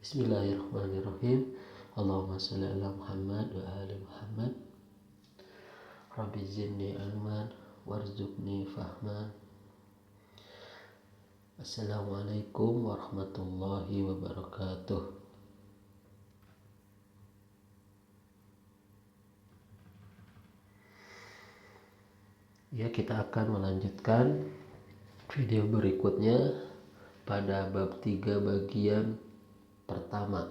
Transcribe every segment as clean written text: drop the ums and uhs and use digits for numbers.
Bismillahirrahmanirrahim. Allahumma sholli ala Muhammad wa ali Muhammad. Rabbi zidni ilman warzuqni fahman. Assalamualaikum warahmatullahi wabarakatuh. Ya, kita akan melanjutkan video berikutnya pada bab 3 bagian pertama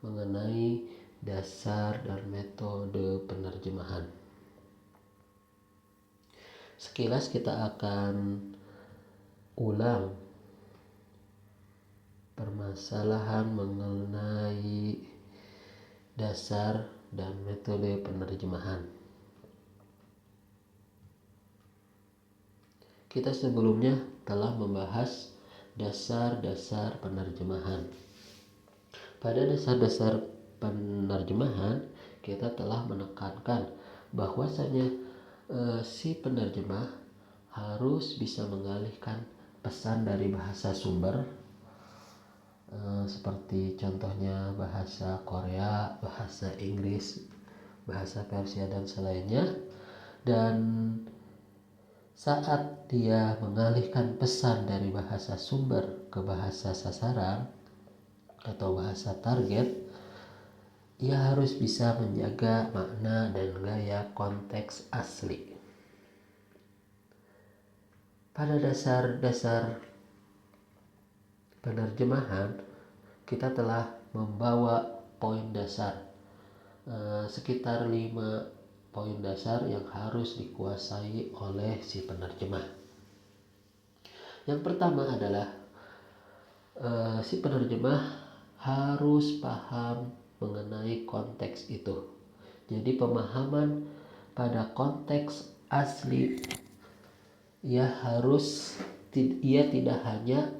mengenai dasar dan metode penerjemahan. Sekilas kita akan ulang permasalahan mengenai dasar dan metode penerjemahan. Kita sebelumnya telah membahas dasar-dasar penerjemahan. Pada dasar-dasar penerjemahan, kita telah menekankan bahwasanya si penerjemah harus bisa mengalihkan pesan dari bahasa sumber, seperti contohnya bahasa Korea, bahasa Inggris, bahasa Persia dan selainnya. Dan saat dia mengalihkan pesan dari bahasa sumber ke bahasa sasaran atau bahasa target, ia harus bisa menjaga makna dan gaya konteks asli. Pada dasar-dasar penerjemahan, kita telah membawa poin dasar, sekitar 5 poin dasar yang harus dikuasai oleh si penerjemah. Yang pertama adalah si penerjemah harus paham mengenai konteks itu. Jadi pemahaman pada konteks asli, ia tidak hanya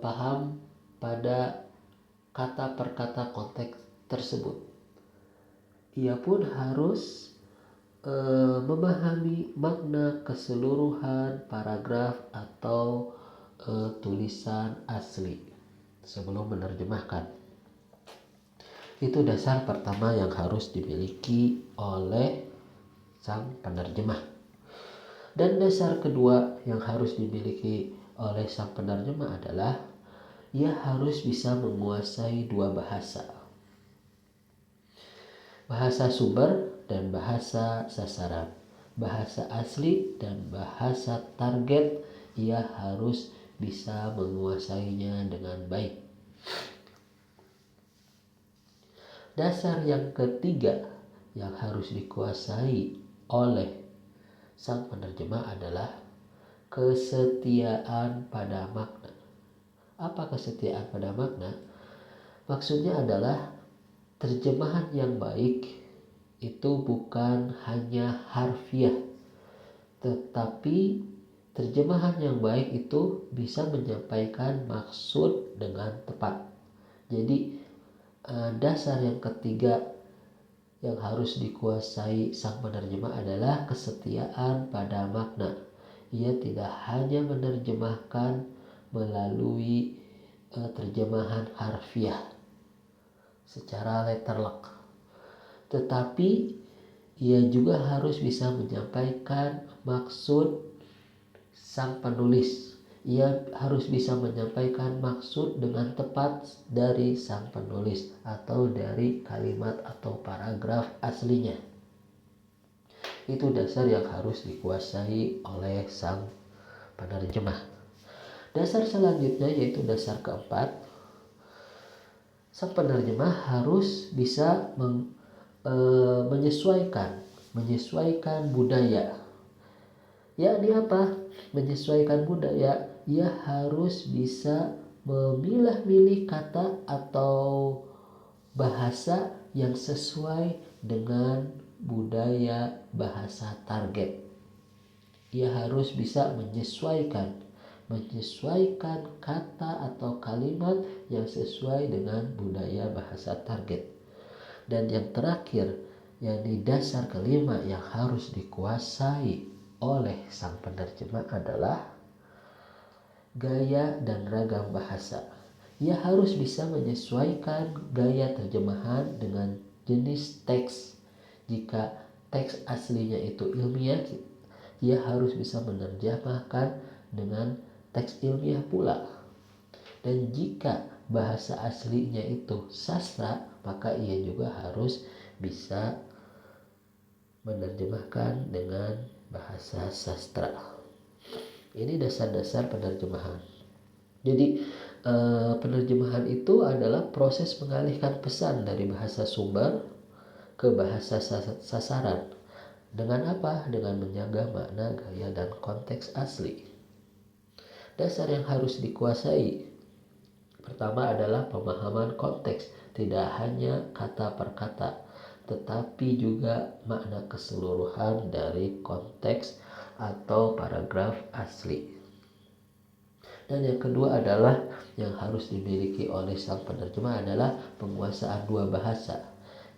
paham pada kata per kata konteks tersebut. Ia pun harus memahami makna keseluruhan paragraf atau tulisan asli sebelum menerjemahkan. Itu dasar pertama yang harus dimiliki oleh sang penerjemah. Dan dasar kedua yang harus dimiliki oleh sang penerjemah adalah ia harus bisa menguasai 2 bahasa. Bahasa sumber dan bahasa sasaran. Bahasa asli dan bahasa target, ia harus bisa menguasainya dengan baik. Dasar yang ketiga yang harus dikuasai oleh sang penerjemah adalah kesetiaan pada makna. Apa kesetiaan pada makna? Maksudnya adalah terjemahan yang baik itu bukan hanya harfiah, tetapi terjemahan yang baik itu bisa menyampaikan maksud dengan tepat. Jadi dasar yang ketiga yang harus dikuasai sang penerjemah adalah kesetiaan pada makna. Ia tidak hanya menerjemahkan melalui terjemahan harfiah secara letterlock, tetapi ia juga harus bisa menyampaikan maksud sang penulis. Ia harus bisa menyampaikan maksud dengan tepat dari sang penulis atau dari kalimat atau paragraf aslinya. Itu dasar yang harus dikuasai oleh sang penerjemah. Dasar selanjutnya yaitu dasar keempat, sang penerjemah harus bisa menyesuaikan budaya. Yakni apa? Menyesuaikan budaya, ia harus bisa memilah-milih kata atau bahasa yang sesuai dengan budaya bahasa target. Ia harus bisa menyesuaikan kata atau kalimat yang sesuai dengan budaya bahasa target. Dan yang terakhir, yakni dasar kelima yang harus dikuasai oleh sang penerjemah adalah gaya dan ragam bahasa. ia harus bisa menyesuaikan gaya terjemahan dengan jenis teks. Jika teks aslinya itu ilmiah, ia harus bisa menerjemahkan dengan teks ilmiah pula. Dan jika bahasa aslinya itu sastra, maka ia juga harus bisa menerjemahkan dengan bahasa sastra. Ini dasar-dasar penerjemahan. Jadi penerjemahan itu adalah proses mengalihkan pesan dari bahasa sumber ke bahasa sasaran. Dengan apa? Dengan menjaga makna, gaya, dan konteks asli. Dasar yang harus dikuasai. Pertama adalah pemahaman konteks, tidak hanya kata per kata, tetapi juga makna keseluruhan dari konteks atau paragraf asli. Dan yang kedua adalah yang harus dimiliki oleh sang penerjemah adalah penguasaan dua bahasa,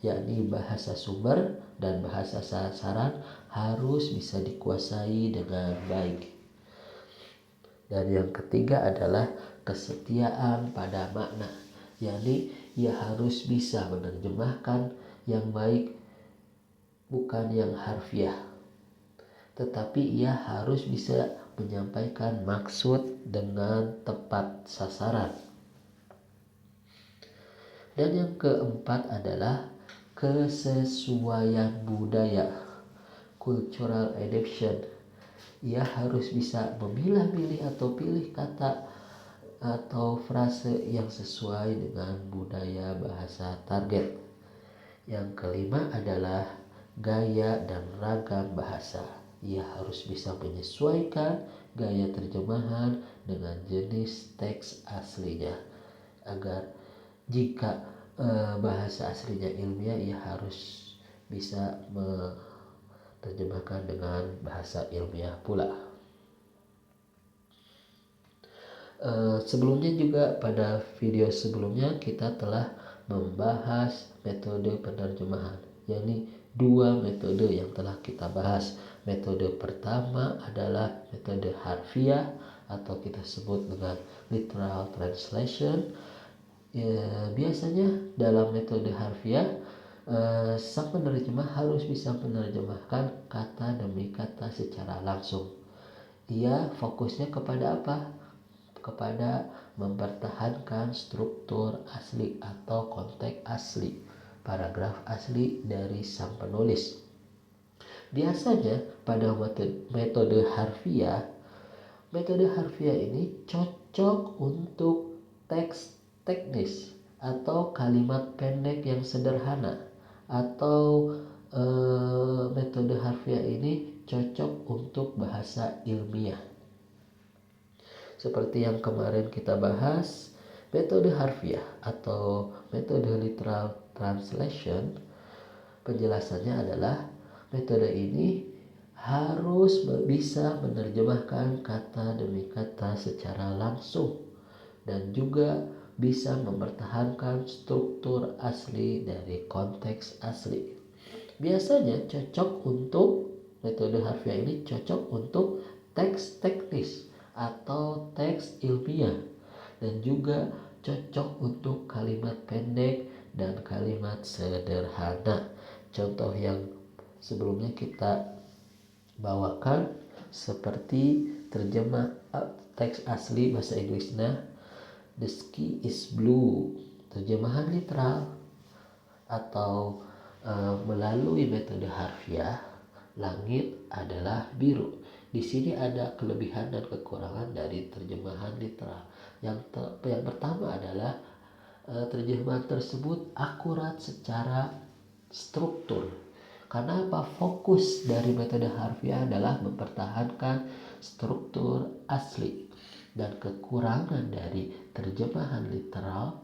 yakni bahasa sumber dan bahasa sasaran harus bisa dikuasai dengan baik. Dan yang ketiga adalah kesetiaan pada makna, yakni ia harus bisa menerjemahkan yang baik, bukan yang harfiah, tetapi ia harus bisa menyampaikan maksud dengan tepat sasaran. Dan yang keempat adalah kesesuaian budaya, cultural adaptation. Ia harus bisa memilah-milih atau pilih kata atau frase yang sesuai dengan budaya bahasa target. Yang kelima adalah gaya dan ragam bahasa. Ia harus bisa menyesuaikan gaya terjemahan dengan jenis teks aslinya, agar jika bahasa aslinya ilmiah, ia harus bisa menerjemahkan dengan bahasa ilmiah pula. Sebelumnya juga pada video sebelumnya kita telah membahas metode penerjemahan, yakni dua metode yang telah kita bahas. Metode pertama adalah metode harfiah atau kita sebut dengan literal translation. Biasanya dalam metode harfiah, sang penerjemah harus bisa menerjemahkan kata demi kata secara langsung. Ia fokusnya kepada apa? Kepada mempertahankan struktur asli atau konteks asli, paragraf asli dari sang penulis. Biasanya pada metode harfiah ini cocok untuk teks teknis atau kalimat pendek yang sederhana, atau metode harfiah ini cocok untuk bahasa ilmiah. Seperti yang kemarin kita bahas, metode harfiah atau metode literal translation, penjelasannya adalah metode ini harus bisa menerjemahkan kata demi kata secara langsung dan juga bisa mempertahankan struktur asli dari konteks asli. Biasanya cocok untuk metode harfiah ini cocok untuk teks teknis atau teks ilmiah, dan juga cocok untuk kalimat pendek dan kalimat sederhana. Contoh yang sebelumnya kita bawakan seperti terjemah teks asli bahasa Inggrisnya, the sky is blue, terjemahan literal atau melalui metode harfiah, langit adalah biru. Di sini ada kelebihan dan kekurangan dari terjemahan literal. Yang pertama adalah terjemahan tersebut akurat secara struktur. Karena apa? Fokus dari metode harfiah adalah mempertahankan struktur asli. Dan kekurangan dari terjemahan literal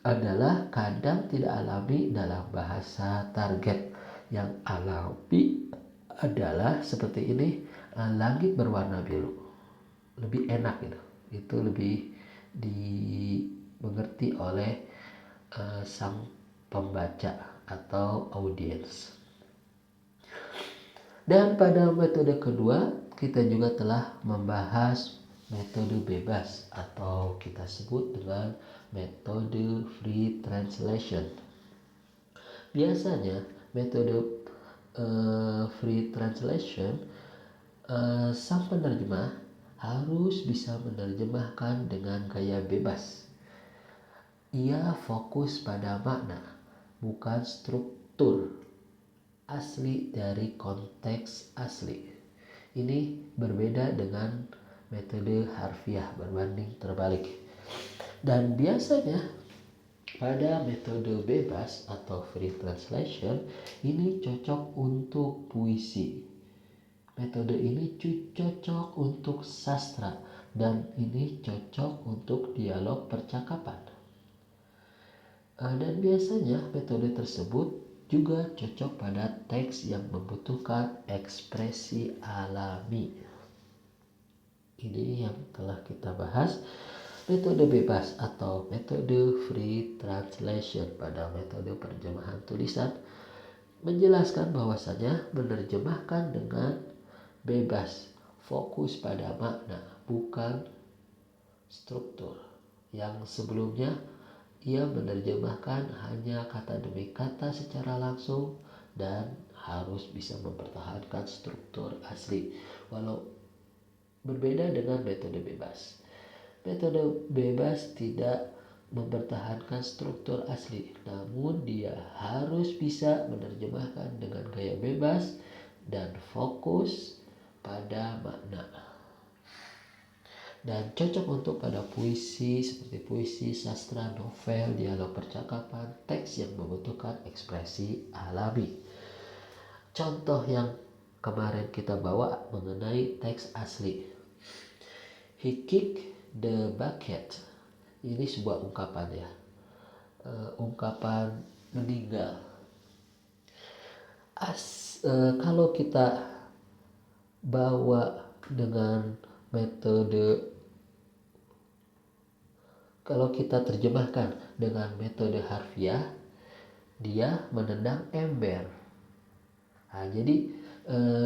adalah kadang tidak alami dalam bahasa target. Yang alami adalah seperti ini, langit berwarna biru, lebih enak gitu. Itu lebih dimengerti oleh sang pembaca atau audiens. Dan pada metode kedua kita juga telah membahas metode bebas atau kita sebut dengan metode free translation. Biasanya metode free translation, sang penerjemah harus bisa menerjemahkan dengan gaya bebas. Ia fokus pada makna, bukan struktur asli dari konteks asli. Ini berbeda dengan metode harfiah berbanding terbalik. Dan biasanya pada metode bebas atau free translation ini cocok untuk puisi. Metode ini cocok untuk sastra dan ini cocok untuk dialog percakapan. Dan biasanya metode tersebut juga cocok pada teks yang membutuhkan ekspresi alami. Ini yang telah kita bahas, metode bebas atau metode free translation pada metode terjemahan tulisan menjelaskan bahwasanya menerjemahkan dengan bebas, fokus pada makna, bukan struktur. Yang sebelumnya ia menerjemahkan hanya kata demi kata secara langsung dan harus bisa mempertahankan struktur asli. Walau berbeda dengan metode bebas. Metode bebas tidak mempertahankan struktur asli, namun dia harus bisa menerjemahkan dengan gaya bebas dan fokus pada makna. Dan cocok untuk pada puisi seperti puisi, sastra, novel, dialog percakapan, teks yang membutuhkan ekspresi alami. Contoh yang kemarin kita bawa mengenai teks asli. He kicked the bucket. Ini sebuah ungkapan ya. Ungkapan meninggal. Kalau kita bawa dengan metode, kalau kita terjemahkan dengan metode harfiah, dia menendang ember. Jadi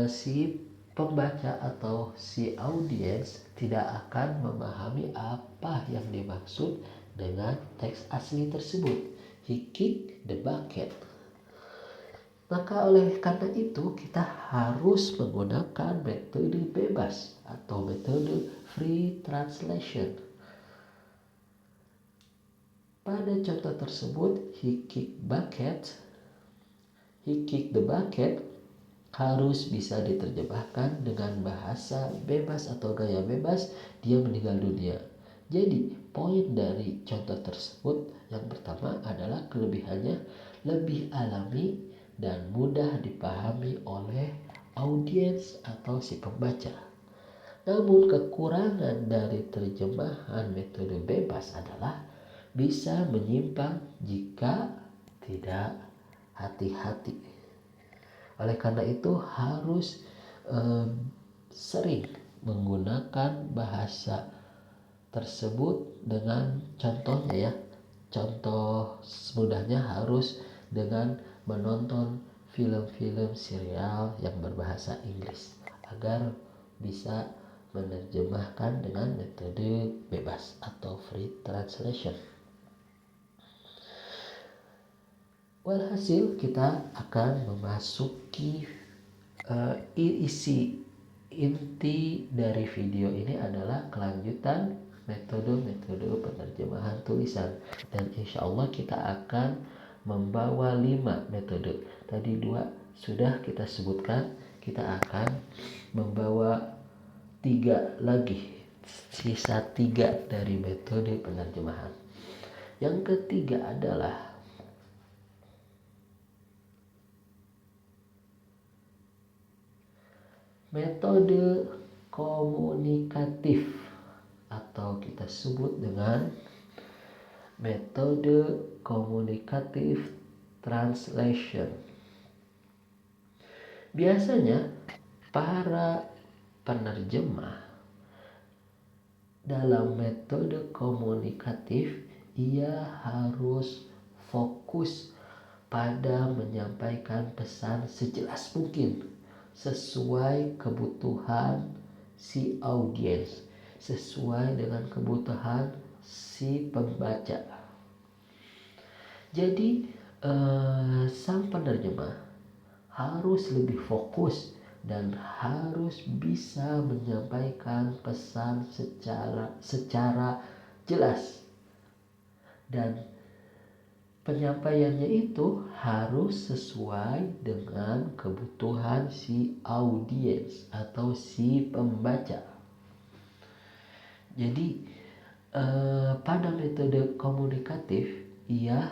si pembaca atau si audiens tidak akan memahami apa yang dimaksud dengan teks asli tersebut. He kicked the bucket. Maka oleh karena itu kita harus menggunakan metode bebas atau metode free translation. Pada contoh tersebut, he kicked the bucket harus bisa diterjemahkan dengan bahasa bebas atau gaya bebas, dia meninggal dunia. Jadi poin dari contoh tersebut yang pertama adalah kelebihannya lebih alami dan mudah dipahami oleh audiens atau si pembaca. Namun kekurangan dari terjemahan metode bebas adalah bisa menyimpang jika tidak hati-hati. Oleh karena itu harus sering menggunakan bahasa tersebut dengan contohnya ya. Contoh mudahnya harus dengan menonton film-film serial yang berbahasa Inggris agar bisa menerjemahkan dengan metode bebas atau free translation. Walhasil kita akan memasuki isi inti dari video ini adalah kelanjutan metode-metode penerjemahan tulisan, dan insya Allah kita akan membawa 5 metode. Tadi 2 sudah kita sebutkan, kita akan membawa 3 lagi, sisa 3 dari metode penerjemahan. Yang ketiga adalah metode komunikatif atau kita sebut dengan metode komunikatif translation. Biasanya para penerjemah dalam metode komunikatif ia harus fokus pada menyampaikan pesan sejelas mungkin sesuai kebutuhan si audiens. sesuai dengan kebutuhan si pembaca. Jadi sang penerjemah harus lebih fokus dan harus bisa menyampaikan pesan secara jelas, dan penyampaiannya itu harus sesuai dengan kebutuhan si audiens atau si pembaca. Jadi pada metode komunikatif ia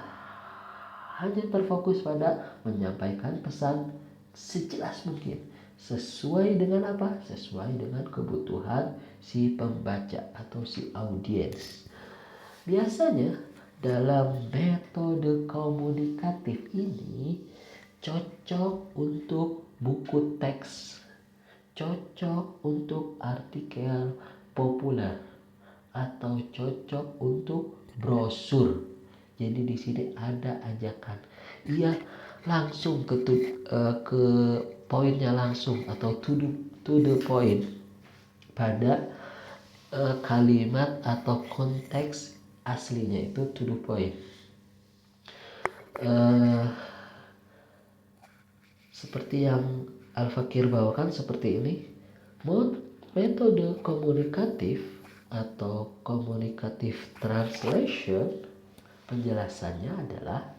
hanya terfokus pada menyampaikan pesan sejelas mungkin, sesuai dengan apa? Sesuai dengan kebutuhan si pembaca atau si audiens. Biasanya dalam metode komunikatif ini cocok untuk buku teks, cocok untuk artikel populer, atau cocok untuk brosur. Jadi di sini ada ajakan. Ia langsung ke poinnya langsung atau to the point pada kalimat atau konteks aslinya itu to the point. Seperti yang Al-Fakir bawakan seperti ini. Metode komunikatif atau communicative translation, penjelasannya adalah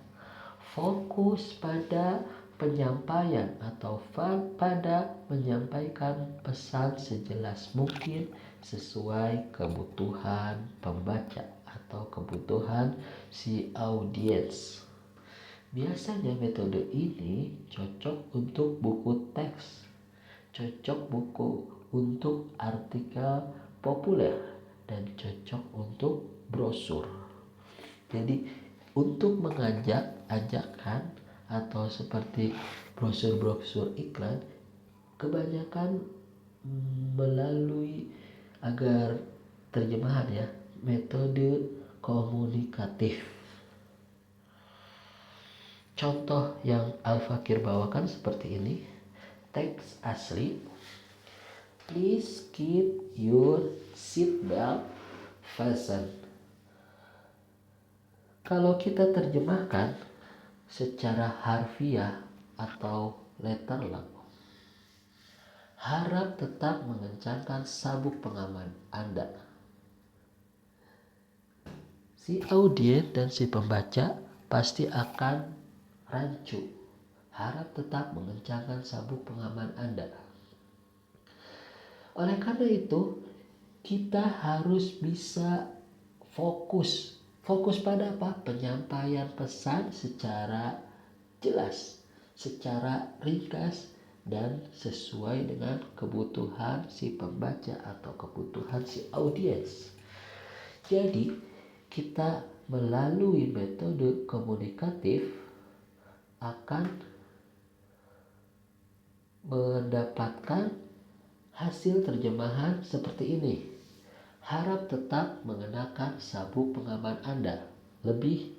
fokus pada penyampaian atau pada menyampaikan pesan sejelas mungkin sesuai kebutuhan pembaca atau kebutuhan si audiens. Biasanya metode ini cocok untuk buku teks, cocok buku untuk artikel populer, dan cocok untuk brosur. Jadi untuk ajakan atau seperti brosur-brosur iklan, kebanyakan melalui agar terjemahan ya, metode komunikatif. Contoh yang Al-Fakir bawakan seperti ini. Teks asli, please keep your seatbelt fastened. Kalau kita terjemahkan secara harfiah atau letterlock, harap tetap mengencangkan sabuk pengaman Anda. Si audiens dan si pembaca pasti akan rancu. Harap tetap mengencangkan sabuk pengaman Anda. Oleh karena itu, kita harus bisa fokus pada apa? Penyampaian pesan secara jelas, secara ringkas, dan sesuai dengan kebutuhan si pembaca atau kebutuhan si audiens. Jadi, kita melalui metode komunikatif akan mendapatkan hasil terjemahan seperti ini. Harap tetap mengenakan sabuk pengaman Anda. Lebih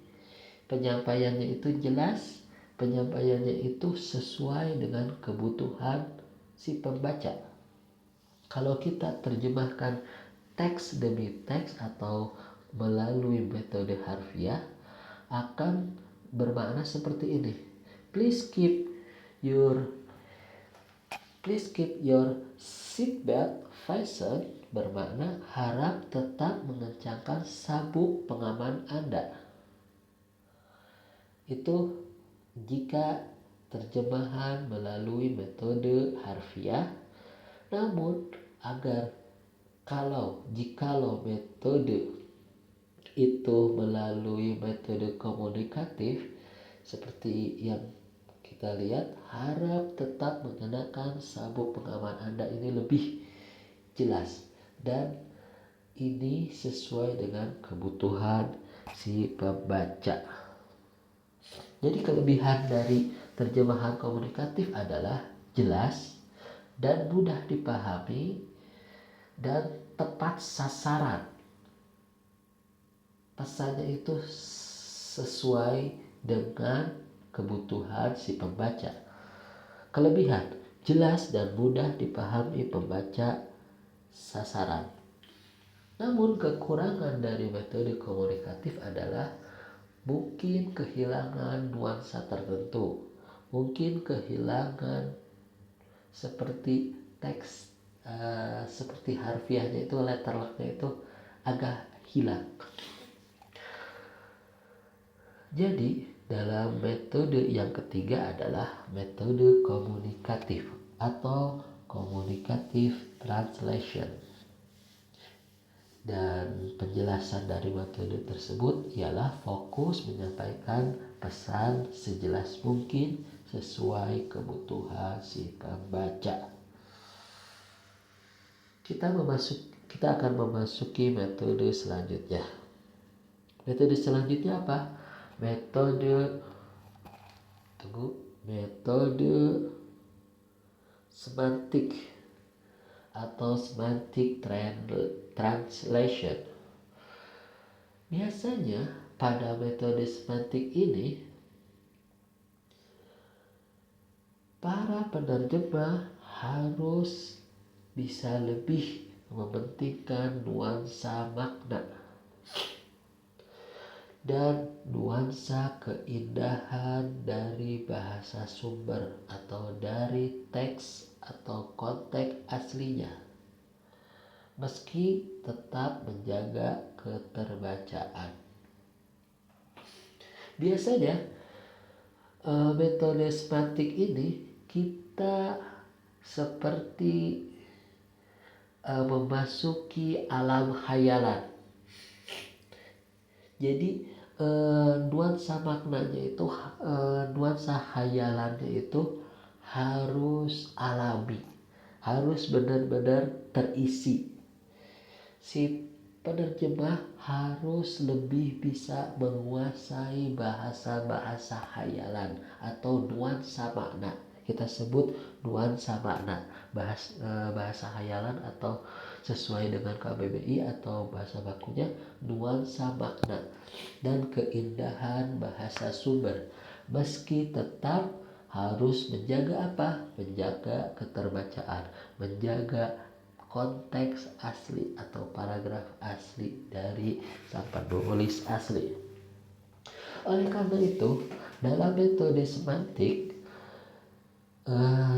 penyampaiannya itu jelas, penyampaiannya itu sesuai dengan kebutuhan si pembaca. Kalau kita terjemahkan teks demi teks atau melalui metode harfiah, akan bermakna seperti ini. Please keep your seatbelt fastened bermakna harap tetap mengencangkan sabuk pengaman Anda. Itu jika terjemahan melalui metode harfiah. Namun jikalau metode itu melalui metode komunikatif, seperti yang kita lihat, harap tetap mengenakan sabuk pengaman Anda ini lebih jelas dan ini sesuai dengan kebutuhan si pembaca. Jadi kelebihan dari terjemahan komunikatif adalah jelas dan mudah dipahami dan tepat sasaran. Pesannya itu sesuai dengan kebutuhan si pembaca. Kelebihan, jelas dan mudah dipahami pembaca sasaran. Namun kekurangan dari metode komunikatif adalah mungkin kehilangan nuansa tertentu, mungkin kehilangan seperti teks, seperti harfiahnya itu, letter lucknya itu agak hilang. Jadi dalam metode yang ketiga adalah metode komunikatif atau communicative translation. Dan penjelasan dari metode tersebut ialah fokus menyampaikan pesan sejelas mungkin sesuai kebutuhan si pembaca. Kita akan memasuki metode selanjutnya. Metode selanjutnya apa? Metode semantik atau semantic translation. Biasanya pada metode semantik ini para penerjemah harus bisa lebih mementingkan nuansa makna dan nuansa keindahan dari bahasa sumber atau dari teks atau konteks aslinya, meski tetap menjaga keterbacaan. Biasanya metode semantik ini kita seperti memasuki alam khayalan. Jadi nuansa maknanya itu, nuansa khayalannya itu harus alami, harus benar-benar terisi. Si penerjemah harus lebih bisa menguasai bahasa-bahasa khayalan atau nuansa makna. Kita sebut nuansa makna, bahasa khayalan atau sesuai dengan KBBI atau bahasa bakunya nuansa makna dan keindahan bahasa sumber, meski tetap harus menjaga apa? Menjaga keterbacaan, menjaga konteks asli atau paragraf asli dari sang penulis asli. Oleh karena itu, dalam metode semantik,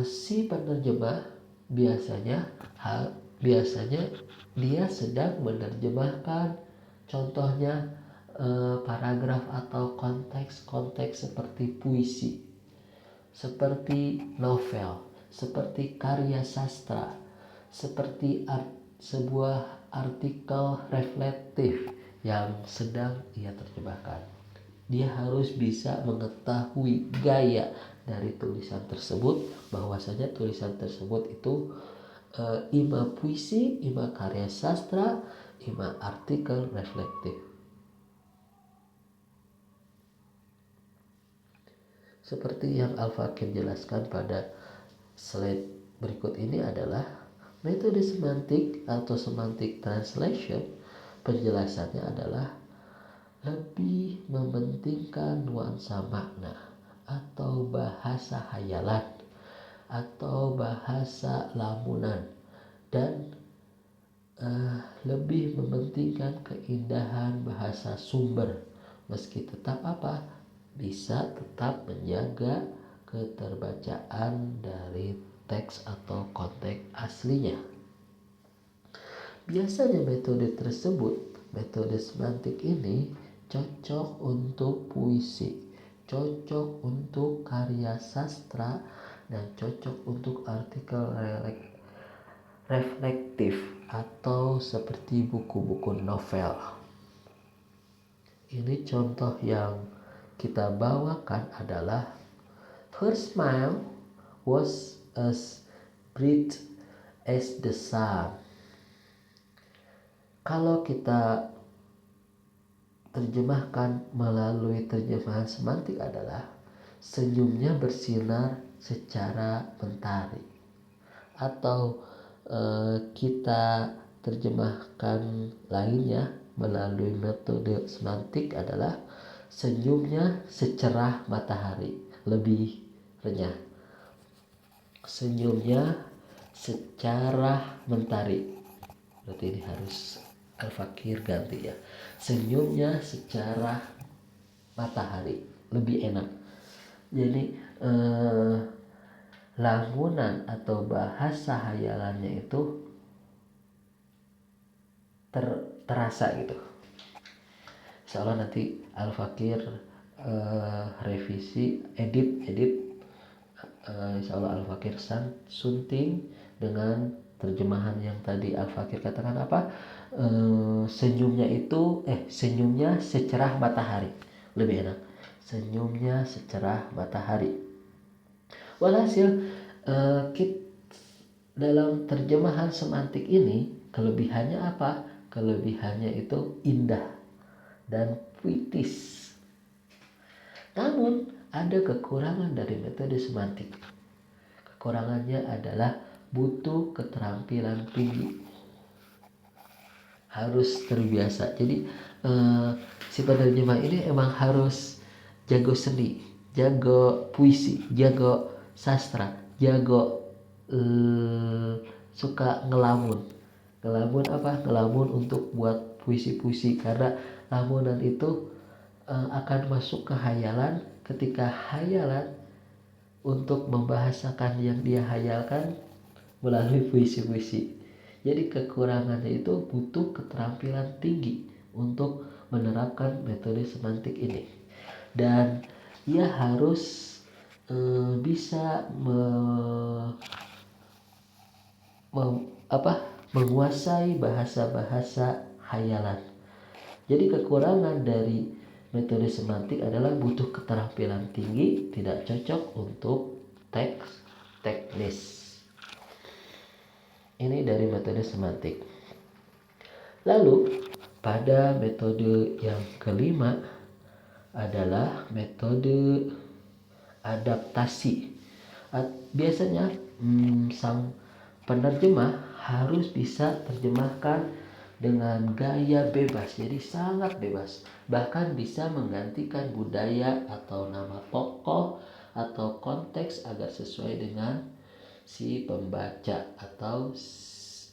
si penerjemah biasanya dia sedang menerjemahkan, contohnya paragraf atau konteks seperti puisi, seperti novel, seperti karya sastra, seperti sebuah artikel reflektif yang sedang ia terjemahkan. Dia harus bisa mengetahui gaya dari tulisan tersebut, bahwasanya tulisan tersebut itu ima puisi, ima karya sastra, ima artikel reflektif. Seperti yang Al-Fakir jelaskan pada slide berikut ini adalah metode semantik atau semantic translation. Penjelasannya adalah lebih mementingkan nuansa makna atau bahasa khayalan atau bahasa lamunan dan lebih mementingkan keindahan bahasa sumber, meski tetap apa? Bisa tetap menjaga keterbacaan dari teks atau konteks aslinya. Biasanya metode semantik ini cocok untuk puisi, cocok untuk karya sastra, dan cocok untuk artikel reflektif atau seperti buku-buku novel. Ini contoh yang kita bawakan adalah her smile was as bright as the sun. Kalau kita terjemahkan melalui terjemahan semantik adalah senyumnya bersinar secara mentari. Atau kita terjemahkan lainnya melalui metode semantik adalah senyumnya secerah matahari, lebih renyah. Senyumnya secara mentari, berarti ini harus Al-Fakir ganti ya. Senyumnya secerah matahari, lebih enak. Jadi lamunan atau bahasa hayalannya itu terasa gitu. Insyaallah nanti Al-Fakir revisi edit insyaallah Al-Fakir sunting dengan terjemahan yang tadi Al-Fakir katakan apa, senyumnya secerah matahari, lebih enak, senyumnya secerah matahari. Walhasil dalam terjemahan semantik ini kelebihannya apa? Kelebihannya itu indah dan puitis. Namun ada kekurangan dari metode semantik. Kekurangannya adalah butuh keterampilan tinggi. Harus terbiasa. Jadi si penerjemah ini emang harus jago seni, jago puisi, jago sastra, jago suka ngelamun ngelamun untuk buat puisi-puisi, karena lamunan itu akan masuk ke hayalan. Ketika hayalan untuk membahasakan yang dia hayalkan melalui puisi-puisi. Jadi kekurangannya itu butuh keterampilan tinggi untuk menerapkan metode semantik ini, dan ia harus bisa menguasai bahasa-bahasa hayalan. Jadi kekurangan dari metode semantik adalah butuh keterampilan tinggi, tidak cocok untuk teks teknis. Ini dari metode semantik. Lalu pada metode yang kelima adalah metode adaptasi. Biasanya sang penerjemah harus bisa terjemahkan dengan gaya bebas, jadi sangat bebas, bahkan bisa menggantikan budaya atau nama tokoh atau konteks agar sesuai dengan si pembaca atau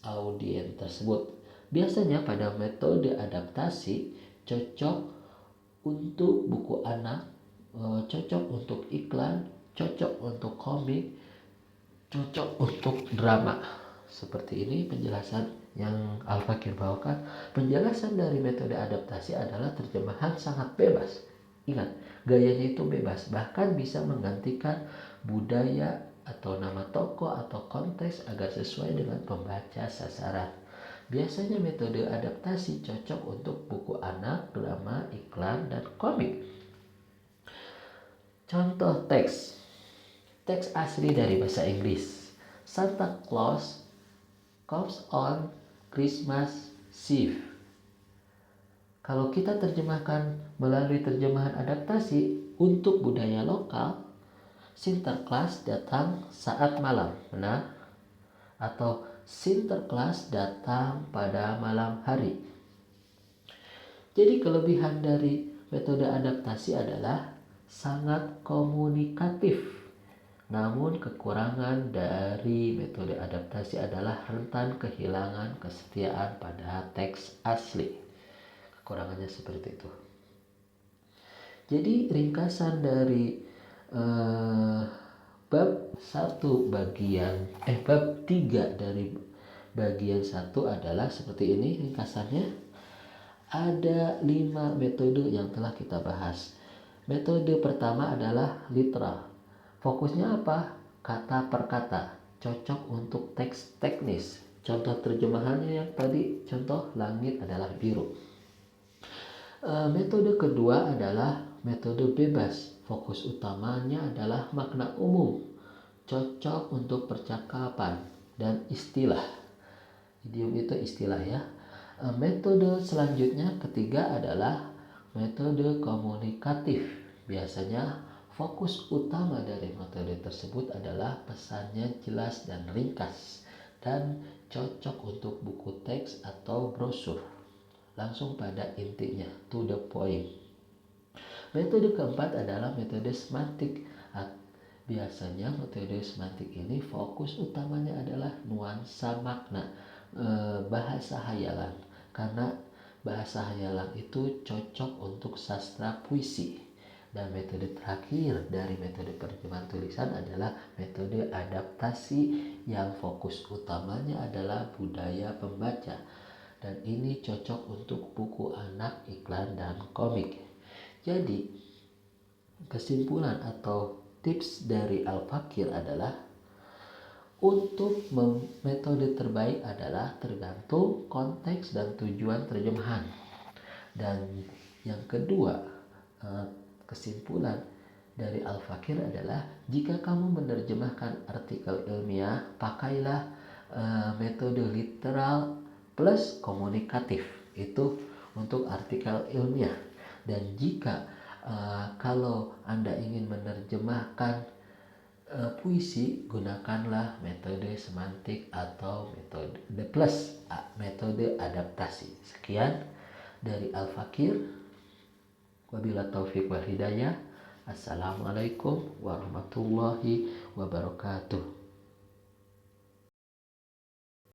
audien tersebut. Biasanya pada metode adaptasi cocok untuk buku anak, cocok untuk iklan, cocok untuk komik, cocok untuk drama. Seperti ini penjelasan yang Al-Fakir bawakan. Penjelasan dari metode adaptasi adalah terjemahan sangat bebas. Ingat, gayanya itu bebas, bahkan bisa menggantikan budaya atau nama tokoh atau konteks agar sesuai dengan pembaca sasaran. Biasanya metode adaptasi cocok untuk buku anak, drama, iklan, dan komik. Contoh teks asli dari bahasa Inggris. Santa Claus comes on Christmas Eve. Kalau kita terjemahkan melalui terjemahan adaptasi untuk budaya lokal, Sinterklas datang saat malam, benar? Atau Sinterklas datang pada malam hari. Jadi kelebihan dari metode adaptasi adalah sangat komunikatif. Namun kekurangan dari metode adaptasi adalah rentan kehilangan kesetiaan pada teks asli. Kekurangannya seperti itu. Jadi ringkasan dari bab 3 dari bagian 1 adalah seperti ini ringkasannya. Ada 5 metode yang telah kita bahas. Metode pertama adalah literal. Fokusnya apa? Kata per kata, cocok untuk teks teknis. Contoh terjemahannya yang tadi, contoh langit adalah biru. Metode kedua adalah metode bebas. Fokus utamanya adalah makna umum, cocok untuk percakapan dan istilah. Idiom itu istilah ya. Metode selanjutnya ketiga adalah metode komunikatif. Biasanya fokus utama dari metode tersebut adalah pesannya jelas dan ringkas dan cocok untuk buku teks atau brosur. Langsung pada intinya, to the point. Metode keempat adalah metode semantik. Biasanya metode semantik ini fokus utamanya adalah nuansa makna, bahasa hayalan karena bahasa hayalan itu cocok untuk sastra puisi. Dan metode terakhir dari metode penerjemahan tulisan adalah metode adaptasi yang fokus utamanya adalah budaya pembaca. Dan ini cocok untuk buku anak, iklan, dan komik. Jadi, kesimpulan atau tips dari Al-Fakir adalah untuk metode terbaik adalah tergantung konteks dan tujuan terjemahan. Dan yang kedua, kesimpulan dari Al-Fakir adalah jika kamu menerjemahkan artikel ilmiah, pakailah metode literal plus komunikatif. Itu untuk artikel ilmiah. Dan jika kalau Anda ingin menerjemahkan puisi, gunakanlah metode semantik atau metode plus metode adaptasi. Sekian dari Al-Fakir. Wabillahi taufiq wal hidayah. Assalamualaikum warahmatullahi wabarakatuh.